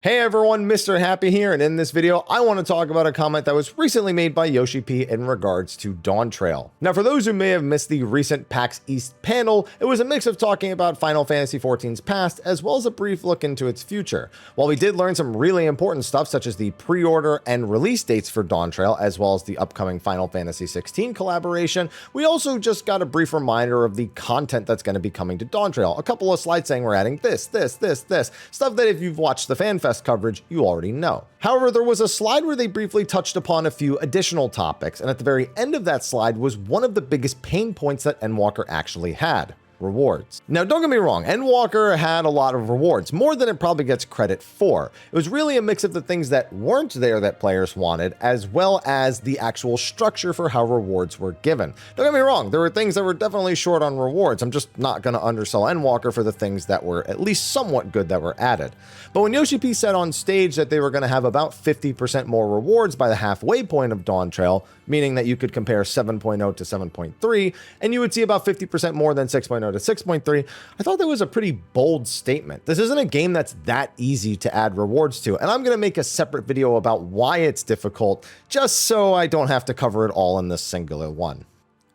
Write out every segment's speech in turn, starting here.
Hey everyone, Mr. Happy here, and in this video, I want to talk about a comment that was recently made by Yoshi P in regards to Dawntrail. Now, for those who may have missed the recent PAX East panel, it was a mix of talking about Final Fantasy XIV's past, as well as a brief look into its future. While we did learn some really important stuff, such as the pre-order and release dates for Dawntrail, as well as the upcoming Final Fantasy XVI collaboration, we also just got a brief reminder of the content that's going to be coming to Dawntrail. A couple of slides saying we're adding this, stuff that if you've watched the FanFest coverage, you already know. However, there was a slide where they briefly touched upon a few additional topics, and at the very end of that slide was one of the biggest pain points that Endwalker actually had. Rewards. Now, don't get me wrong, Endwalker had a lot of rewards, more than it probably gets credit for. It was really a mix of the things that weren't there that players wanted, as well as the actual structure for how rewards were given. Don't get me wrong, there were things that were definitely short on rewards. I'm just not going to undersell Endwalker for the things that were at least somewhat good that were added. But when Yoshi P said on stage that they were going to have about 50% more rewards by the halfway point of Dawntrail, meaning that you could compare 7.0 to 7.3, and you would see about 50% more than 6.0 to 6.3, I thought that was a pretty bold statement. This isn't a game that's that easy to add rewards to, and I'm going to make a separate video about why it's difficult, just so I don't have to cover it all in this singular one.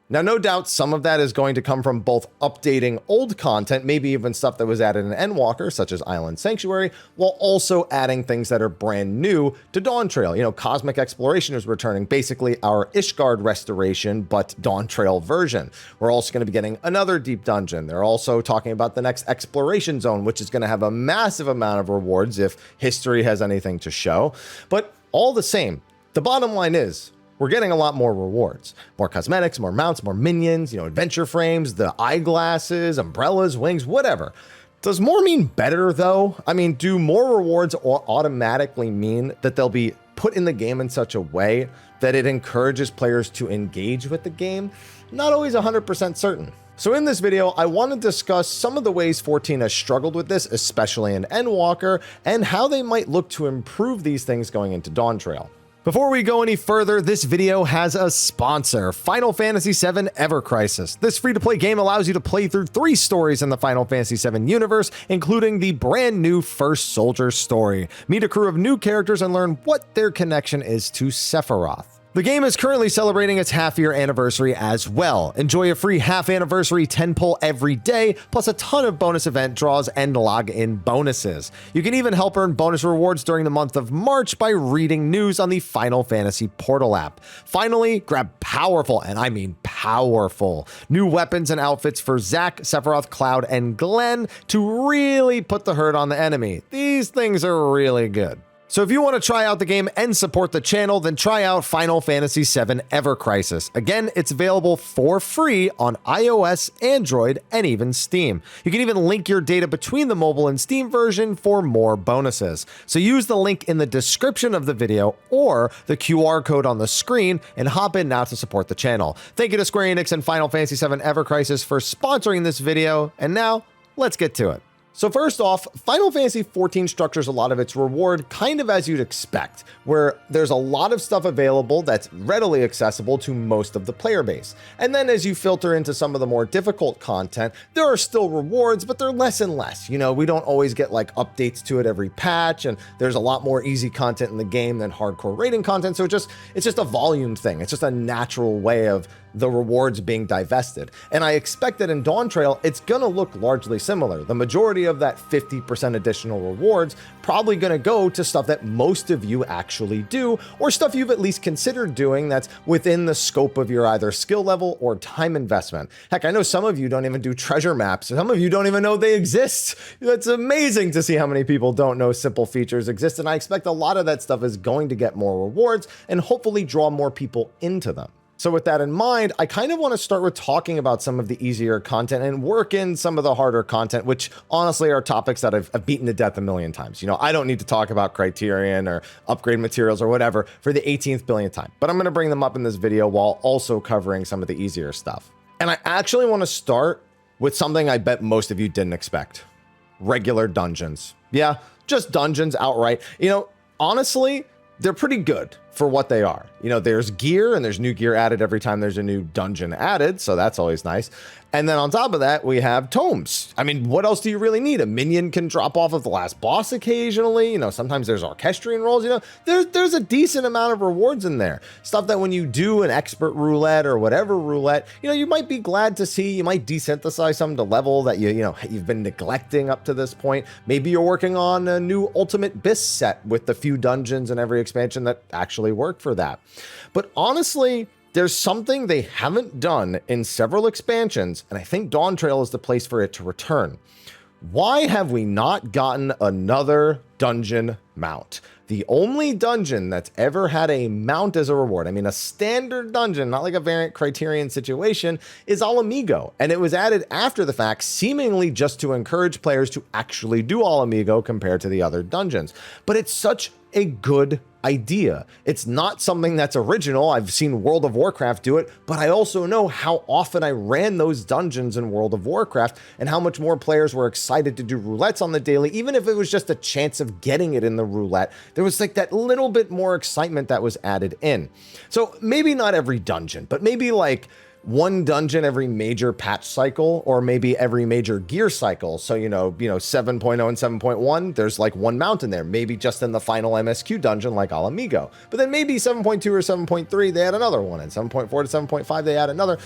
Now, no doubt some of that is going to come from both updating old content, maybe even stuff that was added in Endwalker, such as Island Sanctuary, while also adding things that are brand new to Dawntrail. You know, Cosmic Exploration is returning, basically our Ishgard restoration, but Dawntrail version. We're also going to be getting another deep dungeon. They're also talking about the next exploration zone, which is going to have a massive amount of rewards if history has anything to show. But all the same, the bottom line is, we're getting a lot more rewards, more cosmetics, more mounts, more minions, adventure frames, the eyeglasses, umbrellas, wings, whatever. Does more mean better though? I mean, do more rewards automatically mean that they'll be put in the game in such a way that it encourages players to engage with the game? Not always 100% certain. So in this video, I want to discuss some of the ways 14 has struggled with this, especially in Endwalker, and how they might look to improve these things going into Dawntrail. Before we go any further, this video has a sponsor, Final Fantasy VII Ever Crisis. This free-to-play game allows you to play through 3 stories in the Final Fantasy VII universe, including the brand new First Soldier story. Meet a crew of new characters and learn what their connection is to Sephiroth. The game is currently celebrating its half-year anniversary as well. Enjoy a free half-anniversary 10 pull every day, plus a ton of bonus event draws and log-in bonuses. You can even help earn bonus rewards during the month of March by reading news on the Final Fantasy Portal app. Finally, grab powerful, and I mean powerful, new weapons and outfits for Zack, Sephiroth, Cloud, and Glenn to really put the hurt on the enemy. These things are really good. So if you want to try out the game and support the channel, then try out Final Fantasy VII Ever Crisis. Again, it's available for free on iOS, Android, and even Steam. You can even link your data between the mobile and Steam version for more bonuses. So use the link in the description of the video or the QR code on the screen and hop in now to support the channel. Thank you to Square Enix and Final Fantasy VII Ever Crisis for sponsoring this video, and now let's get to it. So first off, Final Fantasy XIV structures a lot of its reward kind of as you'd expect, where there's a lot of stuff available that's readily accessible to most of the player base. And then as you filter into some of the more difficult content, there are still rewards, but they're less and less. We don't always get like updates to it every patch, and there's a lot more easy content in the game than hardcore rating content. So it's just a volume thing. It's just a natural way of the rewards being divested. And I expect that in Dawntrail, it's gonna look largely similar. The majority of that 50% additional rewards probably gonna go to stuff that most of you actually do, or stuff you've at least considered doing that's within the scope of your either skill level or time investment. Heck, I know some of you don't even do treasure maps. Some of you don't even know they exist. It's amazing to see how many people don't know simple features exist, and I expect a lot of that stuff is going to get more rewards and hopefully draw more people into them. So with that in mind, I kind of want to start with talking about some of the easier content and work in some of the harder content, which honestly are topics that I've beaten to death a million times. I don't need to talk about Criterion or upgrade materials or whatever for the 18th billionth time, but I'm going to bring them up in this video while also covering some of the easier stuff. And I actually want to start with something I bet most of you didn't expect. Regular dungeons. Yeah, just dungeons outright. Honestly, they're pretty good for what they are. You know, there's gear, and there's new gear added every time there's a new dungeon added, so that's always nice. And then on top of that, we have tomes. I mean, what else do you really need? A minion can drop off of the last boss occasionally. You know, sometimes there's orchestrion rolls. You know, there's a decent amount of rewards in there. Stuff that when you do an expert roulette or whatever roulette, you know, you might be glad to see. You might desynthesize some to level that you've been neglecting up to this point. Maybe you're working on a new Ultimate Bis set with the few dungeons in every expansion that actually work for that. But honestly, there's something they haven't done in several expansions, and I think Dawntrail is the place for it to return. Why have we not gotten another dungeon mount? The only dungeon that's ever had a mount as a reward, I mean a standard dungeon, not like a variant Criterion situation, is Alamigo. And it was added after the fact, seemingly just to encourage players to actually do Alamigo compared to the other dungeons. But it's such a good idea. It's not something that's original. I've seen World of Warcraft do it, but I also know how often I ran those dungeons in World of Warcraft and how much more players were excited to do roulettes on the daily, even if it was just a chance of getting it in the roulette. There was like that little bit more excitement that was added in. So maybe not every dungeon, but maybe like one dungeon every major patch cycle, or maybe every major gear cycle. So, 7.0 and 7.1, there's like one mount in there, maybe just in the final MSQ dungeon like Alamigo. But then maybe 7.2 or 7.3, they add another one, and 7.4 to 7.5, they add another.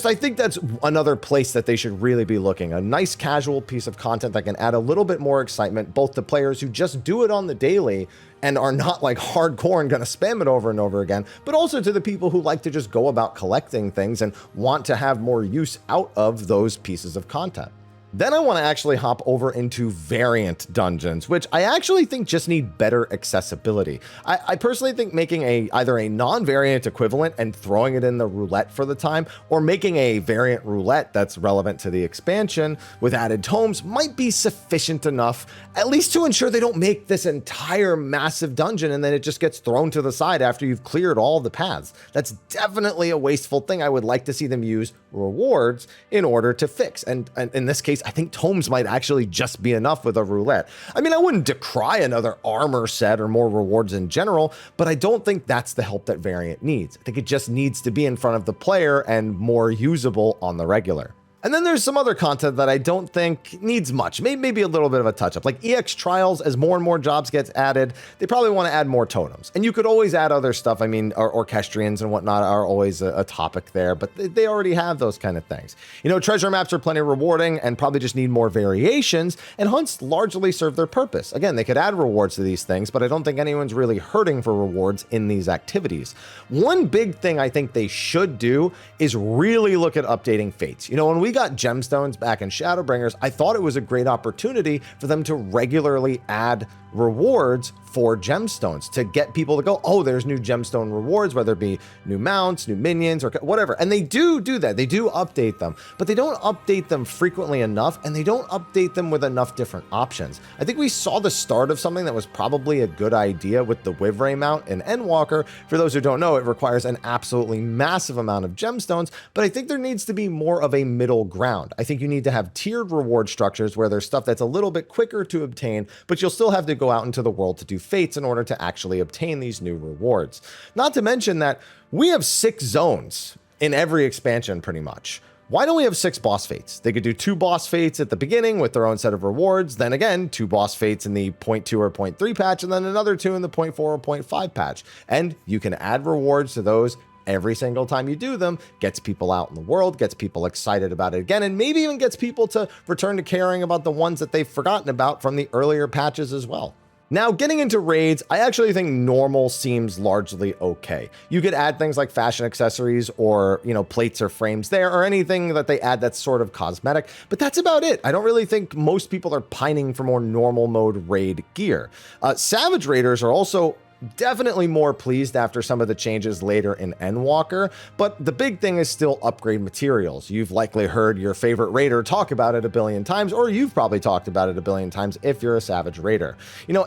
I think that's another place that they should really be looking. A nice casual piece of content that can add a little bit more excitement, both to players who just do it on the daily and are not like hardcore and going to spam it over and over again, but also to the people who like to just go about collecting things and want to have more use out of those pieces of content. Then I want to actually hop over into variant dungeons, which I actually think just need better accessibility. I personally think making either a non-variant equivalent and throwing it in the roulette for the time, or making a variant roulette that's relevant to the expansion with added tomes might be sufficient enough, at least to ensure they don't make this entire massive dungeon and then it just gets thrown to the side after you've cleared all the paths. That's definitely a wasteful thing. I would like to see them use rewards in order to fix. And in this case, I think tomes might actually just be enough with a roulette. I mean, I wouldn't decry another armor set or more rewards in general, but I don't think that's the help that variant needs. I think it just needs to be in front of the player and more usable on the regular. And then there's some other content that I don't think needs much, maybe a little bit of a touch-up. Like EX Trials, as more and more jobs gets added, they probably want to add more totems. And you could always add other stuff. I mean, orchestrions and whatnot are always a topic there, but they already have those kind of things. Treasure maps are plenty rewarding and probably just need more variations, and hunts largely serve their purpose. Again, they could add rewards to these things, but I don't think anyone's really hurting for rewards in these activities. One big thing I think they should do is really look at updating fates. When we got gemstones back in Shadowbringers, I thought it was a great opportunity for them to regularly add rewards for gemstones to get people to go, oh, there's new gemstone rewards, whether it be new mounts, new minions, or whatever. And they do that. They do update them, but they don't update them frequently enough, and they don't update them with enough different options. I think we saw the start of something that was probably a good idea with the Wivray mount in Endwalker. For those who don't know, it requires an absolutely massive amount of gemstones, but I think there needs to be more of a middle ground. I think you need to have tiered reward structures where there's stuff that's a little bit quicker to obtain, but you'll still have to go out into the world to do fates in order to actually obtain these new rewards. Not to mention that we have 6 zones in every expansion pretty much. Why don't we have 6 boss fates? They could do 2 boss fates at the beginning with their own set of rewards, then again 2 boss fates in the 0.2 or 0.3 patch, and then another 2 in the 0.4 or 0.5 patch. And you can add rewards to those every single time you do them. Gets people out in the world, gets people excited about it again, and maybe even gets people to return to caring about the ones that they've forgotten about from the earlier patches as well. Now, getting into raids, I actually think normal seems largely okay. You could add things like fashion accessories or, plates or frames there, or anything that they add that's sort of cosmetic, but that's about it. I don't really think most people are pining for more normal mode raid gear. Savage Raiders are also definitely more pleased after some of the changes later in Endwalker, but the big thing is still upgrade materials. You've likely heard your favorite raider talk about it a billion times, or you've probably talked about it a billion times if you're a Savage Raider.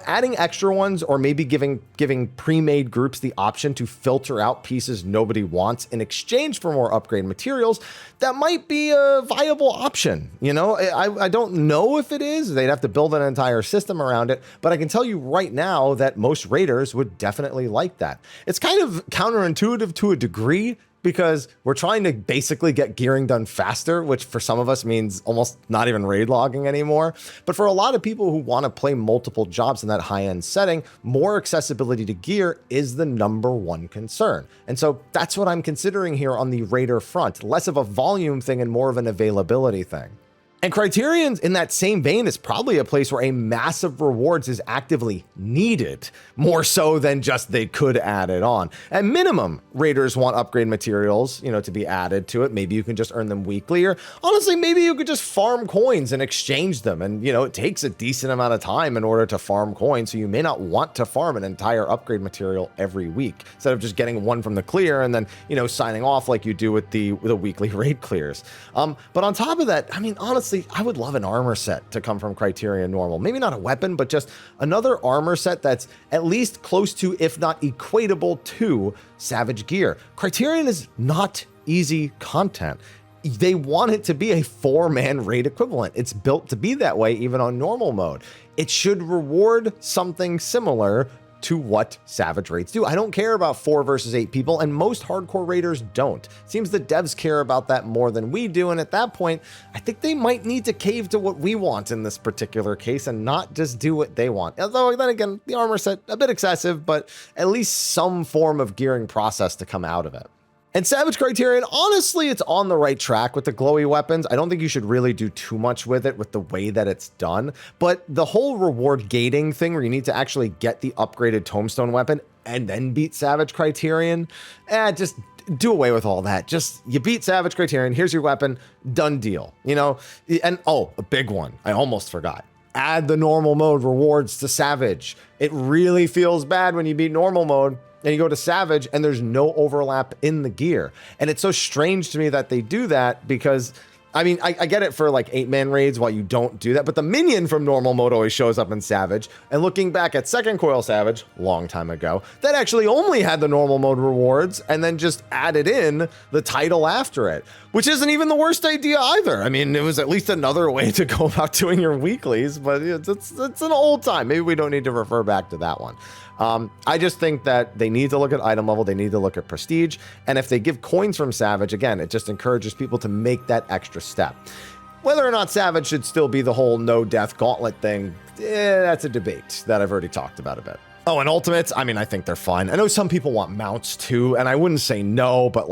Adding extra ones, or maybe giving pre-made groups the option to filter out pieces nobody wants in exchange for more upgrade materials, that might be a viable option. I don't know if it is. They'd have to build an entire system around it, but I can tell you right now that most raiders would would definitely like that. It's kind of counterintuitive to a degree, because we're trying to basically get gearing done faster, which for some of us means almost not even raid logging anymore. But for a lot of people who want to play multiple jobs in that high-end setting, more accessibility to gear is the #1 concern. And so that's what I'm considering here on the raider front, less of a volume thing and more of an availability thing. And Criterion's in that same vein is probably a place where a massive rewards is actively needed, more so than just they could add it on. At minimum, raiders want upgrade materials, to be added to it. Maybe you can just earn them weekly, or honestly, maybe you could just farm coins and exchange them. And, it takes a decent amount of time in order to farm coins, so you may not want to farm an entire upgrade material every week, instead of just getting one from the clear and then, signing off like you do with the weekly raid clears. But on top of that, honestly, I would love an armor set to come from Criterion Normal. Maybe not a weapon, but just another armor set that's at least close to, if not equatable to, Savage gear. Criterion is not easy content. They want it to be a 4-man raid equivalent. It's built to be that way even on normal mode. It should reward something similar to what Savage raids do. I don't care about 4 versus 8 people, and most hardcore raiders don't. Seems the devs care about that more than we do, and at that point, I think they might need to cave to what we want in this particular case and not just do what they want. Although, then again, the armor set, a bit excessive, but at least some form of gearing process to come out of it. And Savage Criterion, honestly, it's on the right track with the glowy weapons. I don't think you should really do too much with it with the way that it's done. But the whole reward gating thing where you need to actually get the upgraded tombstone weapon and then beat Savage Criterion, just do away with all that. Just, you beat Savage Criterion, here's your weapon, done deal. And a big one, I almost forgot. Add the normal mode rewards to Savage. It really feels bad when you beat normal mode and you go to Savage and there's no overlap in the gear. And it's so strange to me that they do that, because I get it for like 8-man raids why you don't do that, but the minion from normal mode always shows up in Savage. And looking back at Second Coil Savage, long time ago, that actually only had the normal mode rewards and then just added in the title after it, which isn't even the worst idea either. It was at least another way to go about doing your weeklies, but it's an old time. Maybe we don't need to refer back to that one. I just think that they need to look at item level, they need to look at prestige, and if they give coins from Savage, again, it just encourages people to make that extra step. Whether or not Savage should still be the whole no death gauntlet thing, that's a debate that I've already talked about a bit. Oh, and ultimates, I think they're fine. I know some people want mounts too, and I wouldn't say no, but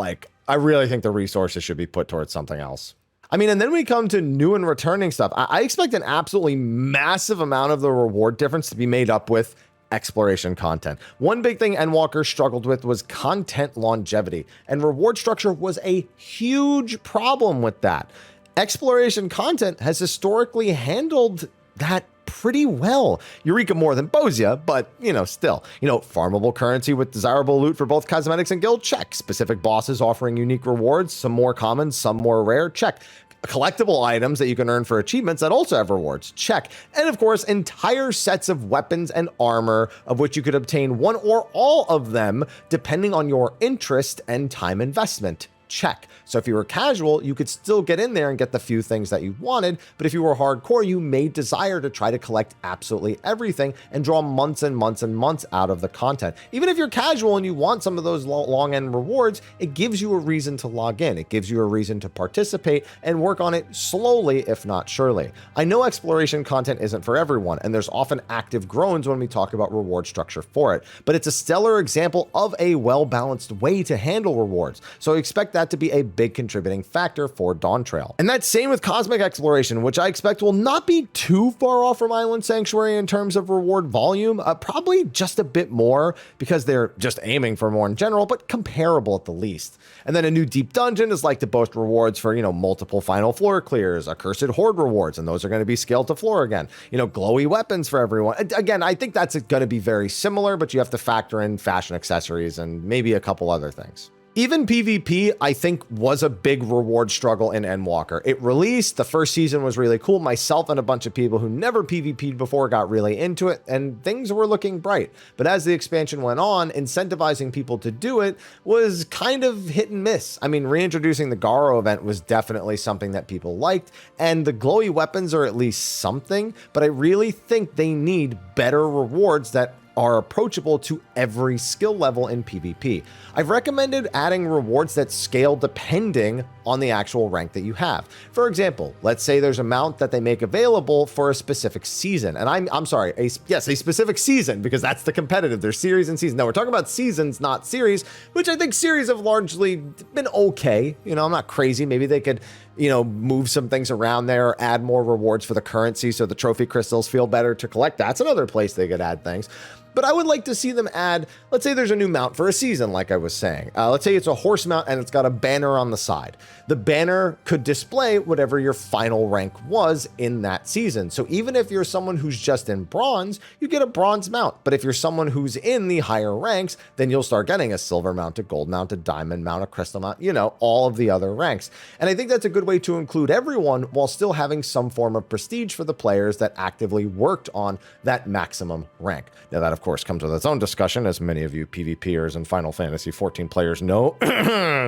I really think the resources should be put towards something else. And then we come to new and returning stuff. I expect an absolutely massive amount of the reward difference to be made up with exploration content. One big thing Endwalker struggled with was content longevity, and reward structure was a huge problem with that. Exploration content has historically handled that pretty well. Eureka more than Bozia, but still. Farmable currency with desirable loot for both cosmetics and guild, check. Specific bosses offering unique rewards, some more common, some more rare, check. Collectible items that you can earn for achievements that also have rewards, check. And of course, entire sets of weapons and armor, of which you could obtain one or all of them depending on your interest and time investment, check. So if you were casual, you could still get in there and get the few things that you wanted, but if you were hardcore, you may desire to try to collect absolutely everything and draw months and months and months out of the content. Even if you're casual and you want some of those long end rewards, it gives you a reason to log in. It gives you a reason to participate and work on it slowly, if not surely. I know exploration content isn't for everyone, and there's often active groans when we talk about reward structure for it, but it's a stellar example of a well-balanced way to handle rewards. So expect that to be a big contributing factor for Dawntrail. And that's same with cosmic exploration, which I expect will not be too far off from Island Sanctuary in terms of reward volume, probably just a bit more because they're just aiming for more in general, but comparable at the least. And then a new deep dungeon is like to boast rewards for, multiple final floor clears, accursed horde rewards, and those are going to be scaled to floor again. Glowy weapons for everyone. Again, I think that's going to be very similar, but you have to factor in fashion accessories and maybe a couple other things. Even PvP, I think, was a big reward struggle in Endwalker. It released, the first season was really cool. Myself and a bunch of people who never PvP'd before got really into it, and things were looking bright. But as the expansion went on, incentivizing people to do it was kind of hit and miss. Reintroducing the Garo event was definitely something that people liked, and the glowy weapons are at least something, but I really think they need better rewards that are approachable to every skill level in PvP. I've recommended adding rewards that scale depending on the actual rank that you have. For example, let's say there's a mount that they make available for a specific season, and I'm sorry, a specific season, because that's the competitive. There's series and seasons. Now we're talking about seasons, not series, which I think series have largely been okay. You know, I'm not crazy. Maybe they could, you know, move some things around there, add more rewards for the currency so the trophy crystals feel better to collect. That's another place they could add things. But I would like to see them add, let's say there's a new mount for a season, like I was saying. Let's say it's a horse mount and it's got a banner on the side. The banner could display whatever your final rank was in that season. So even if you're someone who's just in bronze, you get a bronze mount. But if you're someone who's in the higher ranks, then you'll start getting a silver mount, a gold mount, a diamond mount, a crystal mount, you know, all of the other ranks. And I think that's a good way to include everyone while still having some form of prestige for the players that actively worked on that maximum rank. Now that, of course, comes with its own discussion, as many of you PvPers and Final Fantasy XIV players know.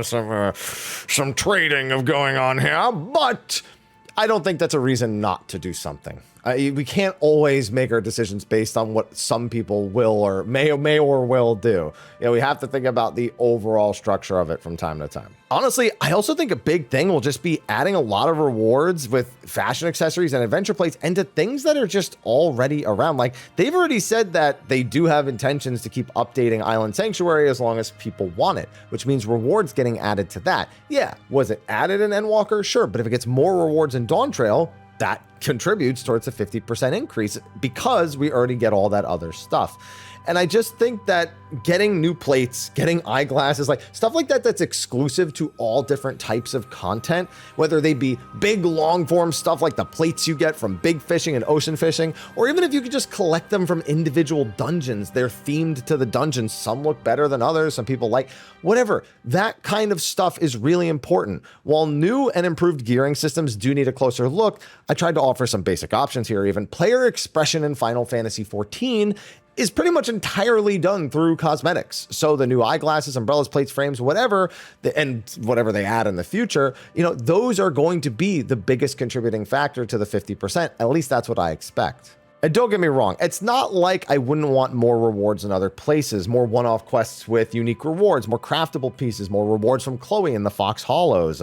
Some trading of going on here, but I don't think that's a reason not to do something. We can't always make our decisions based on what some people will or may or will do. You know, we have to think about the overall structure of it from time to time. Honestly, I also think a big thing will just be adding a lot of rewards with fashion accessories and adventure plates and to things that are just already around. Like, they've already said that they do have intentions to keep updating Island Sanctuary as long as people want it, which means rewards getting added to that. Yeah, was it added in Endwalker? Sure, but if it gets more rewards in Dawntrail, that contributes towards a 50% increase because we already get all that other stuff. And I just think that getting new plates, getting eyeglasses, like stuff like that, that's exclusive to all different types of content, whether they be big long form stuff like the plates you get from big fishing and ocean fishing, or even if you could just collect them from individual dungeons, they're themed to the dungeons. Some look better than others. Some people like whatever. That kind of stuff is really important. While new and improved gearing systems do need a closer look, I tried to offer some basic options here. Even player expression in Final Fantasy XIV is pretty much entirely done through cosmetics. So the new eyeglasses, umbrellas, plates, frames, whatever, and whatever they add in the future, you know, those are going to be the biggest contributing factor to the 50%. At least that's what I expect. And don't get me wrong, it's not like I wouldn't want more rewards in other places, more one-off quests with unique rewards, more craftable pieces, more rewards from Chloe in the Fox Hollows,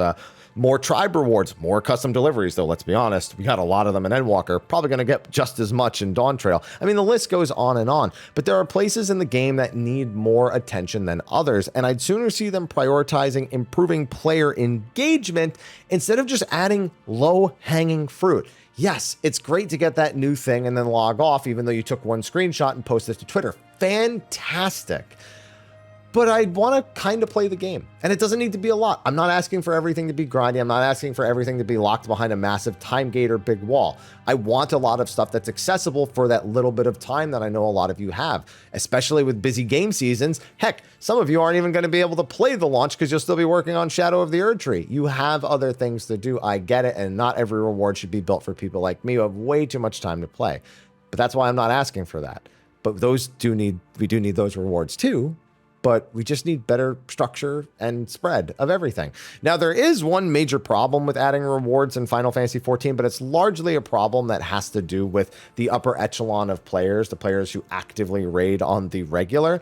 more tribe rewards, more custom deliveries, though let's be honest, we got a lot of them in Endwalker, probably going to get just as much in Dawntrail. I mean, the list goes on, but there are places in the game that need more attention than others, and I'd sooner see them prioritizing improving player engagement instead of just adding low-hanging fruit. Yes, it's great to get that new thing and then log off, even though you took one screenshot and posted it to Twitter. Fantastic. But I'd want to kind of play the game. And it doesn't need to be a lot. I'm not asking for everything to be grindy. I'm not asking for everything to be locked behind a massive time gate or big wall. I want a lot of stuff that's accessible for that little bit of time that I know a lot of you have, especially with busy game seasons. Heck, some of you aren't even going to be able to play the launch because you'll still be working on Shadow of the Erdtree. You have other things to do. I get it. And not every reward should be built for people like me who have way too much time to play. But that's why I'm not asking for that. But we do need those rewards too. But we just need better structure and spread of everything. Now, there is one major problem with adding rewards in Final Fantasy XIV, but it's largely a problem that has to do with the upper echelon of players, the players who actively raid on the regular.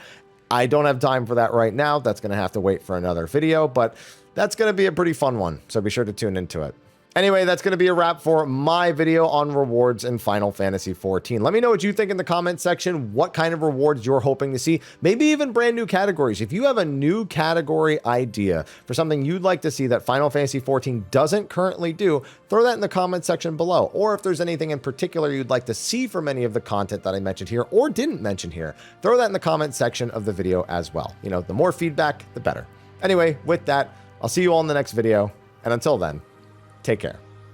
I don't have time for that right now. That's going to have to wait for another video, but that's going to be a pretty fun one, so be sure to tune into it. Anyway, that's going to be a wrap for my video on rewards in Final Fantasy XIV. Let me know what you think in the comment section, what kind of rewards you're hoping to see, maybe even brand new categories. If you have a new category idea for something you'd like to see that Final Fantasy XIV doesn't currently do, throw that in the comment section below. Or if there's anything in particular you'd like to see from any of the content that I mentioned here or didn't mention here, throw that in the comment section of the video as well. You know, the more feedback, the better. Anyway, with that, I'll see you all in the next video. And until then, take care.